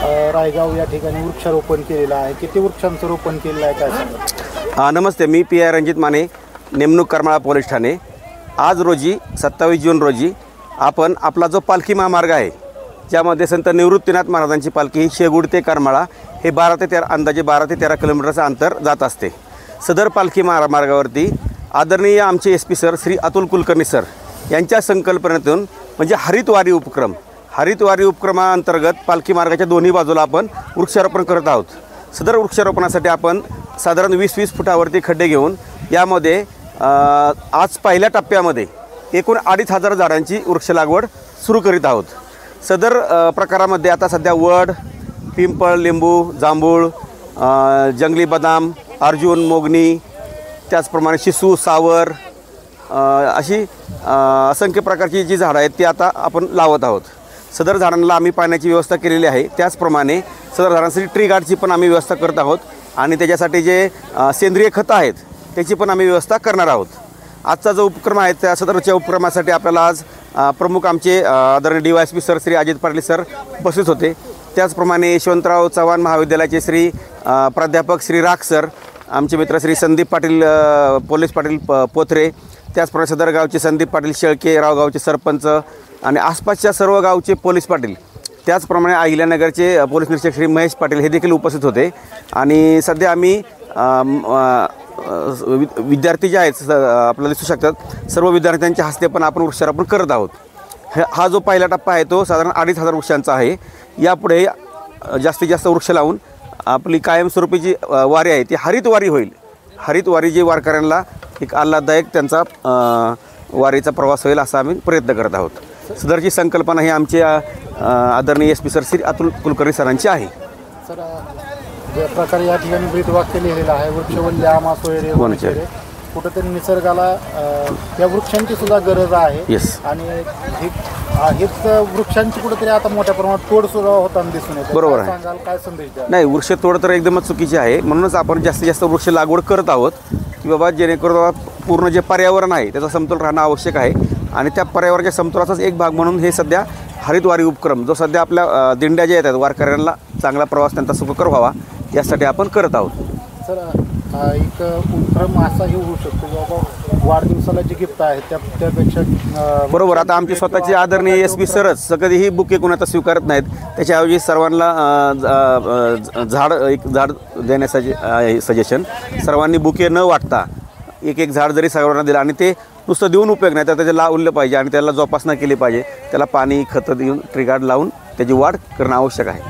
रायगाव या ठिकाणी वृक्षारोपण केलेलं आहे. किती वृक्षांचं रोपण केलेलं आहे काय सांगा? नमस्ते, मी पी आय रणजित माने, नेमणूक करमाळा पोलीस ठाणे. आज रोजी 27 जून रोजी आपण आपला जो पालखी महामार्ग आहे, ज्यामध्ये संत निवृत्तीनाथ महाराजांची पालखी ही शेगुड ते करमाळा हे 12 ते 13 किलोमीटरचं अंतर जात असते. सदर पालखी महामार्गावरती आदरणीय आमचे SP sir Shri Atul Kulkarni sir यांच्या संकल्पनेतून म्हणजे हरितवारी उपक्रमाअंतर्गत पालखी मार्गाच्या दोन्ही बाजूला आपण वृक्षारोपण करत आहोत. सदर वृक्षारोपणासाठी आपण साधारण 20-20 फुटावरती खड्डे घेऊन यामध्ये आज पहिल्या टप्प्यामध्ये एकूण 2500 झाडांची वृक्ष लागवड सुरू करीत आहोत. सदर प्रकारामध्ये आता सध्या वड, पिंपळ, लिंबू, जांभूळ, जंगली बदाम, अर्जुन, मोगनी, त्याचप्रमाणे शिसू, सावर अशी असंख्य प्रकारची जी झाडं आहेत ती आता आपण लावत आहोत. सदर झाडांना आम्ही पाण्याची व्यवस्था केलेली आहे. त्याचप्रमाणे सदर झाडांसाठी ट्री गार्डची पण आम्ही व्यवस्था करत आहोत आणि त्याच्यासाठी जे सेंद्रिय खतं आहेत त्याची पण आम्ही व्यवस्था करणार आहोत. आजचा जो उपक्रम आहे त्या सदरच्या उपक्रमासाठी आपल्याला आज प्रमुख आमचे आदरणीय DYSP sir Shri Ajit Patil sir उपस्थित होते. त्याचप्रमाणे यशवंतराव चव्हाण महाविद्यालयाचे श्री प्राध्यापक श्री राख सर, आमचे मित्र श्री संदीप पाटील पोलीस पाटील पोथरे, त्याचप्रमाणे सदर गावचे संदीप पाटील शेळके, रावगावचे सरपंच आणि आसपासच्या सर्व गावचे पोलीस पाटील, त्याचप्रमाणे अहिल्यानगरचे पोलीस निरीक्षक श्री महेश पाटील हे देखील उपस्थित होते. आणि सध्या आम्ही विद्यार्थी जे आहेत आपल्याला दिसू शकतात, सर्व विद्यार्थ्यांच्या हस्ते पण आपण वृक्षारोपण करत आहोत. हा जो पहिला टप्पा आहे तो साधारण 2500 वृक्षांचा आहे. यापुढे जास्तीत जास्त वृक्ष लावून आपली कायमस्वरूपी जी वारी आहे ती हरितवारी होईल. हरितवारी जी वारकऱ्यांना एक आल्हाददायक त्यांचा वारीचा प्रवास होईल असा आम्ही प्रयत्न करत आहोत. सदरची संकल्पना ही आमचे आदरणीय SP सर श्री अतुल कुलकर्णी सरांची आहे. सर, ज्या प्रकारे या ठिकाणी ब्रीदवाक्य लिहिलेलं आहे, वृक्षवल्ले आम्हा सोयरे वनचरे, कुठंतरी निसर्गाला या वृक्षांची सुद्धा गरज आहे. येस. आणि हेच वृक्षांची कुठेतरी आता मोठ्या प्रमाणात तोड सुद्धा होताना दिसून येते. बरोबर आहे. सांगाल काय संदेश द्या? नाही, वृक्ष तोड तर एकदमच चुकीची आहे. म्हणूनच आपण जास्तीत जास्त वृक्ष लागवड करत आहोत की बाबा जेणेकरून पूर्ण जे पर्यावरण आहे त्याचा समतोल राहणं आवश्यक आहे. आणि त्या पर्यावरणाच्या समतोलाचाच एक भाग म्हणून हे सध्या हरितवारी उपक्रम जो सध्या आपल्या दिंड्या ज्या येतात वारकऱ्यांना चांगला प्रवास त्यांचा सुखकर व्हावा यासाठी आपण करत आहोत. सर, एक उपक्रम असाही होऊ शकतो की बाबा वाढदिवसाला जी गिफ्ट आहे त्यापेक्षा बरोबर. आता आमचे स्वतःचे आदरणीय SP सरच कधीही बुके कोणाचा स्वीकारत नाहीत. त्याच्याऐवजी सर्वांना एक झाड देण्याचं सजेशन, सर्वांनी बुके न वाटता एक झाड जरी सर्वांना दिलं आणि ते नुसतं देऊन उपयोग नाही तर त्याचे लावलं पाहिजे आणि त्याला जोपासना केली पाहिजे. त्याला पाणी, खतं देऊन ट्री गार्ड लावून त्याची वाढ करणं आवश्यक आहे.